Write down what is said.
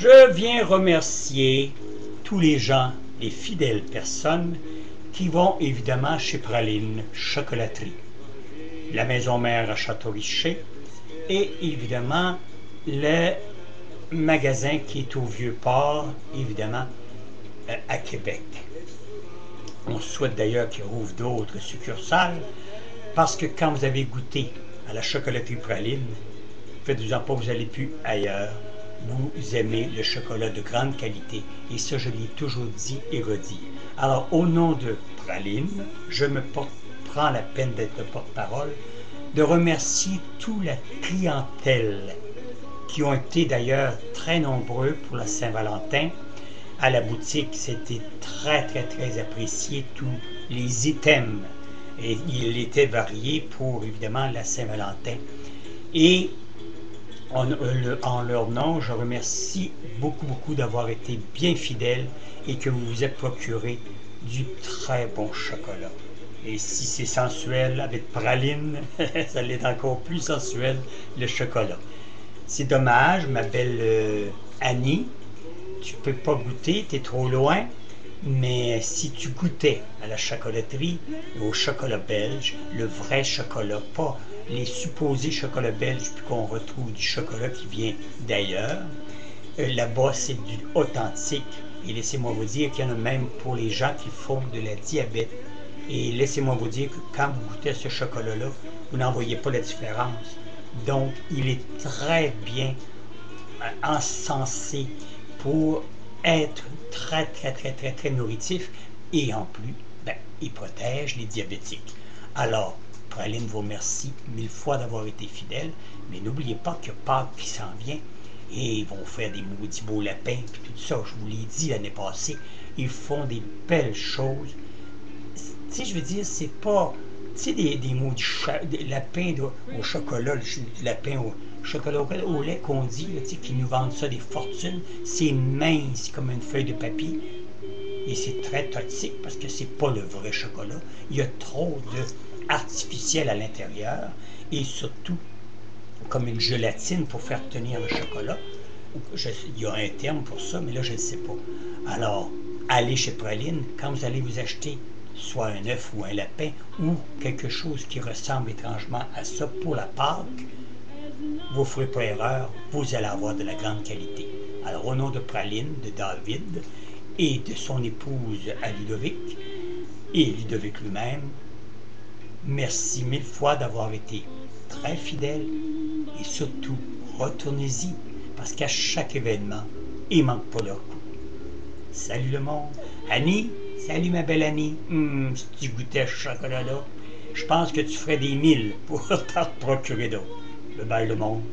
Je viens remercier tous les gens, les fidèles personnes qui vont évidemment chez Praline Chocolaterie, la maison mère à Château-Richer et évidemment le magasin qui est au Vieux-Port, évidemment à Québec. On souhaite d'ailleurs qu'il rouvre d'autres succursales parce que quand vous avez goûté à la chocolaterie Praline, faites-vous-en pas, vous n'allez plus ailleurs. Vous aimez le chocolat de grande qualité et ça je l'ai toujours dit et redit. Alors au nom de Praline, je prends la peine d'être le porte-parole, de remercier toute la clientèle qui ont été d'ailleurs très nombreux pour la Saint-Valentin. À la boutique, c'était très apprécié, tous les items. Et il était varié pour évidemment la Saint-Valentin. Et en leur nom, je remercie beaucoup d'avoir été bien fidèles et que vous vous êtes procuré du très bon chocolat. Et si c'est sensuel avec praline, ça l'est encore plus sensuel, le chocolat. C'est dommage, ma belle Annie, tu peux pas goûter, tu es trop loin, mais si tu goûtais à la chocolaterie, au chocolat belge, le vrai chocolat, pas les supposés chocolats belges, puis qu'on retrouve du chocolat qui vient d'ailleurs, là-bas c'est du authentique, et laissez-moi vous dire qu'il y en a même pour les gens qui font de la diabète, et laissez-moi vous dire que quand vous goûtez à ce chocolat-là, vous n'en voyez pas la différence. Donc, il est très bien encensé pour être très nourritif et en plus, il protège les diabétiques. Alors, Praline vous remercie 1000 fois d'avoir été fidèle, mais n'oubliez pas qu'il y a Pâques qui s'en vient et ils vont faire des maudits beaux lapins et tout ça, je vous l'ai dit l'année passée, ils font des belles choses. Tu sais, je veux dire, c'est pas, tu sais, des maudits lapins au chocolat, le lapin au chocolat au lait qu'on dit, là, tu sais, qui nous vendent ça des fortunes, c'est mince comme une feuille de papier. Et c'est très toxique parce que c'est pas le vrai chocolat. Il y a trop d'artificiel à l'intérieur et surtout comme une gélatine pour faire tenir le chocolat. Il y a un terme pour ça, mais là je ne sais pas. Alors, allez chez Praline, quand vous allez vous acheter soit un œuf ou un lapin ou quelque chose qui ressemble étrangement à ça pour la Pâque, vous ne ferez pas erreur, vous allez avoir de la grande qualité. Alors au nom de Praline, de David et de son épouse à Ludovic, et Ludovic lui-même, merci 1000 fois d'avoir été très fidèle et surtout retournez-y parce qu'à chaque événement, il ne manque pas leur coup. Salut le monde! Annie, salut ma belle Annie! Si tu goûtais à ce chocolat-là, je pense que tu ferais des 1000 pour t'en procurer d'autres. Bye bye le monde!